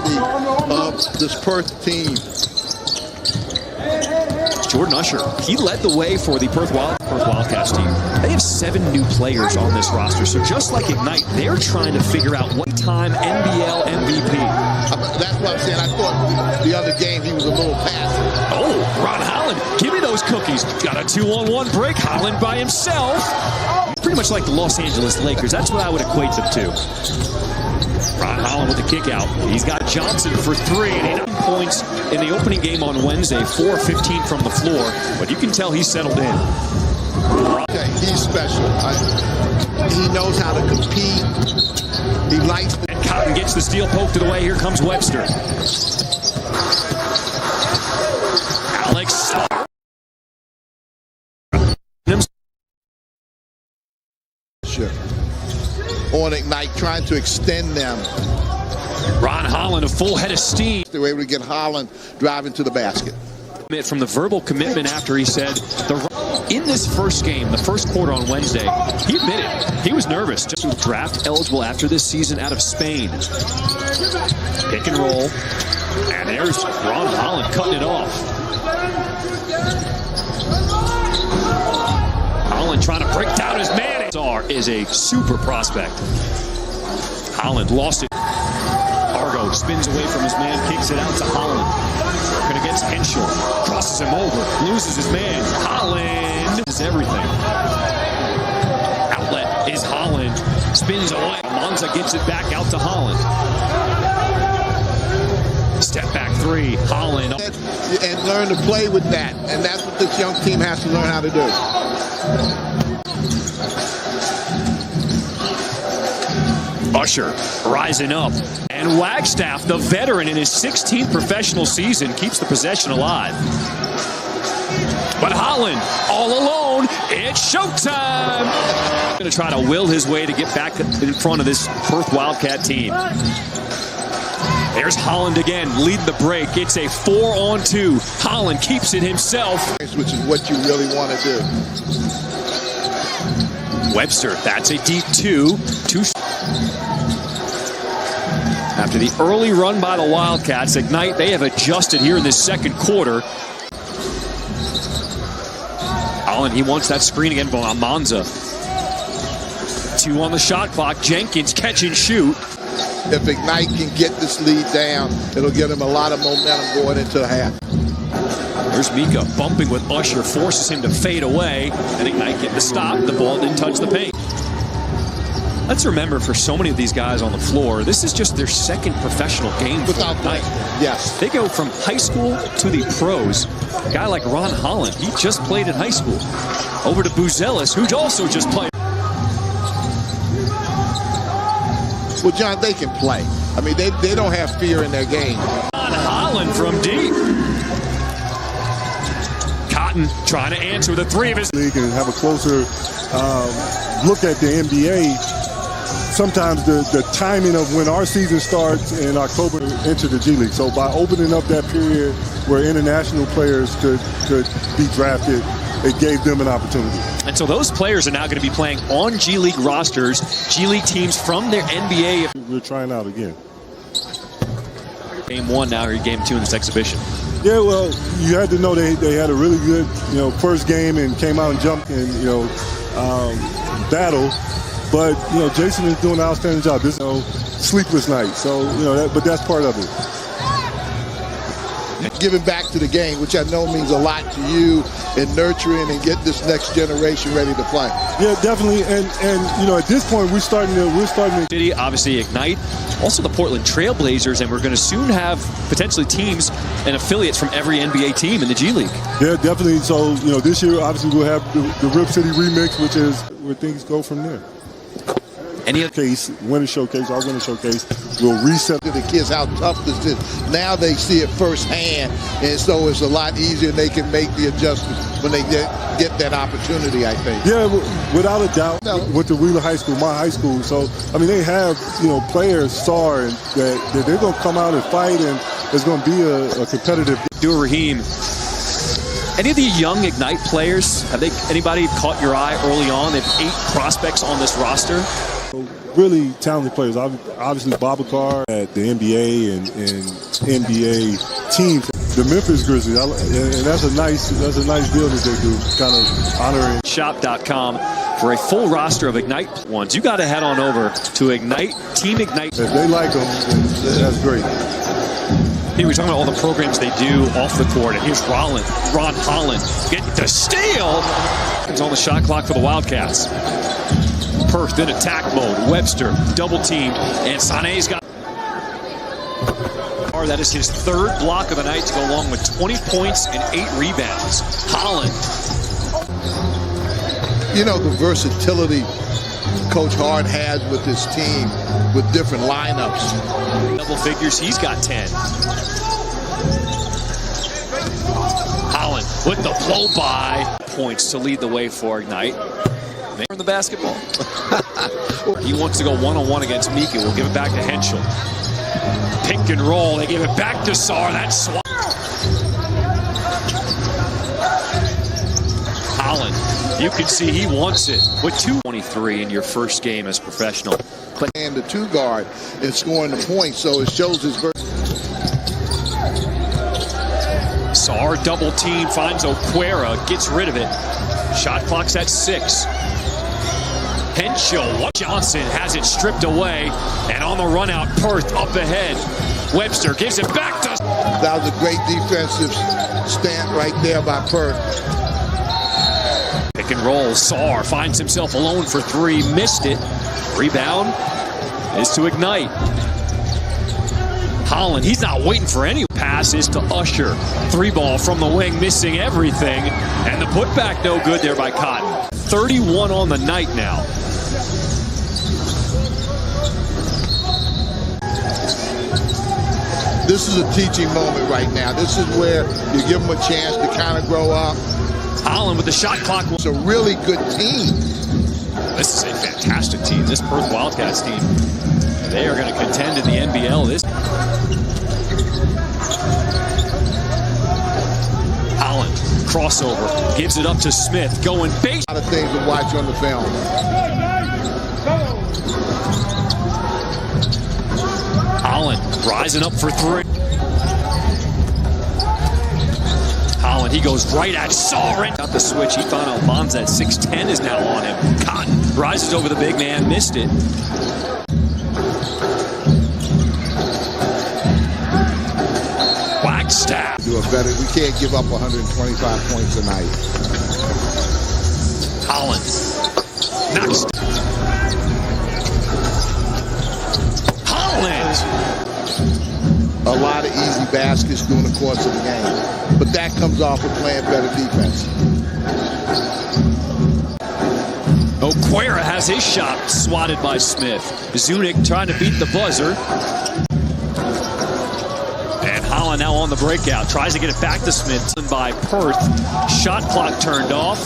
quality of this Perth team. Jordan Usher, he led the way for the Perth Wildcats team. They have 7 new players on this roster, so just like Ignite, they're trying to figure out what time NBL MVP. That's what I'm saying. I thought the other game he was a little passive. Oh, Ron Holland, give me those cookies. Got a 2-on-1 break. Holland by himself. Pretty much like the Los Angeles Lakers. That's what I would equate them to. Ron Holland with the kick out. He's got Johnson for 3, and he 9 points in the opening game on Wednesday, 4-15 from the floor. But you can tell he's settled in. Okay, he's special. He knows how to compete. He likes. And Cotton gets the steal poked to the way. Here comes Webster. Alex. On Ignite, trying to extend them. Ron Holland, a full head of steam. They were able to get Holland driving to the basket. From the verbal commitment after he said, in this first game, the first quarter on Wednesday, he admitted he was nervous. Just draft eligible after this season out of Spain. Pick and roll. And there's Ron Holland cutting it off. Holland trying to break down his man. Is a super prospect. Holland lost it. Argo spins away from his man, kicks it out to Holland. Working against Henschel. Crosses him over, loses his man. Holland is everything. Outlet is Holland. Spins away. Monza gets it back out to Holland. Step back 3, Holland. And learn to play with that. And that's what this young team has to learn how to do. Usher rising up. And Wagstaff, the veteran in his 16th professional season, keeps the possession alive. But Holland, all alone, it's showtime! Going to try to will his way to get back in front of this Perth Wildcat team. There's Holland again, leading the break. It's a 4-on-2. Holland keeps it himself. Which is what you really want to do. Webster, that's a deep 2. After the early run by the Wildcats, Ignite, they have adjusted here in this second quarter. Holland, he wants that screen again from Monza. 2 on the shot clock. Jenkins catch and shoot. If Ignite can get this lead down, it'll give him a lot of momentum going into the half. There's Mika bumping with Usher, forces him to fade away, and Ignite get the stop. The ball didn't touch the paint. Let's remember, for so many of these guys on the floor, this is just their second professional game. Without Ignite. Yes. They go from high school to the pros. A guy like Ron Holland, he just played in high school. Over to Buzelis, who also just played. Well, John, they can play. I mean, they don't have fear in their game. Ron Holland from deep. Cotton trying to answer the 3 of his. League and have a closer look at the NBA. Sometimes the timing of when our season starts in October into the G League. So by opening up that period where international players could be drafted, it gave them an opportunity. And so those players are now going to be playing on G League rosters, G League teams from their NBA. We're trying out again. Game 1 now, or game 2 in this exhibition. Yeah, well, you had to know they had a really good, first game and came out and jumped and, battle. But, Jason is doing an outstanding job. This is sleepless night. So, but that's part of it. Giving back to the game, which I know means a lot to you, in nurturing and get this next generation ready to play. Yeah, definitely. And at this point, we're starting to City, obviously Ignite, also the Portland Trailblazers, and we're going to soon have potentially teams and affiliates from every NBA team in the G League. Yeah, definitely. So, this year, obviously, we'll have the Rip City remix, which is where things go from there. Any other case, winner showcase, our winner showcase, will reset to the kids how tough this is. Now they see it firsthand, and so it's a lot easier, and they can make the adjustments when they get that opportunity, I think. Yeah, without a doubt, with the Wheeler High School, my high school. So, I mean, they have, players, stars, that they're going to come out and fight, and there's going to be a competitive. Raheem, any of the young Ignite players, anybody caught your eye early on? They have 8 prospects on this roster. Really talented players. Obviously, Babacar at the NBA and NBA team. The Memphis Grizzlies, and that's a nice deal that they do, kind of honoring. Shop.com for a full roster of Ignite ones. You got to head on over to Ignite, Team Ignite. If they like them, then that's great. Here we're talking about all the programs they do off the court. And here's Ron Holland getting the steal. It's on the shot clock for the Wildcats. Perth in attack mode. Webster double teamed, and Sané's got. That is his third block of the night to go along with 20 points and 8 rebounds. Holland. You know, the versatility Coach Hart has with his team with different lineups. Double figures, he's got 10. Holland with the blow by. Points to lead the way for Ignite. They're in the basketball. He wants to go one-on-one against Mika. We'll give it back to Henschel. Pick and roll. They give it back to Sarr. That swat. Holland. You can see he wants it with 2:23 in your first game as professional. And the 2 guard and scoring the points, so it shows his Sarr double team finds Oquera, gets rid of it. Shot clock's at 6. Henschel. Johnson has it stripped away, and on the run out, Perth up ahead. Webster gives it back to. That was a great defensive stand right there by Perth. Pick and roll. Sarr finds himself alone for 3, missed it. Rebound is to Ignite. Holland, he's not waiting for any passes to Usher. 3 ball from the wing, missing everything, and the putback no good there by Cotton. 31 on the night now. This is a teaching moment right now. This is where you give them a chance to kind of grow up. Holland with the shot clock. It's a really good team. This is a fantastic team. This Perth Wildcats team. They are going to contend in the NBL. Holland, crossover, gives it up to Smith, going base. A lot of things to watch on the film. Holland rising up for 3. Holland, he goes right at Sarr. Got the switch. He found Almanza at 6'10" is now on him. Cotton rises over the big man, missed it. Wagstaff. Do it better. We can't give up 125 points tonight. Holland knocks. Holland. A lot of easy baskets during the course of the game. But that comes off of playing better defense. Oquera has his shot swatted by Smith. Zunic trying to beat the buzzer. And Holland now on the breakout. Tries to get it back to Smith by Perth. Shot clock turned off.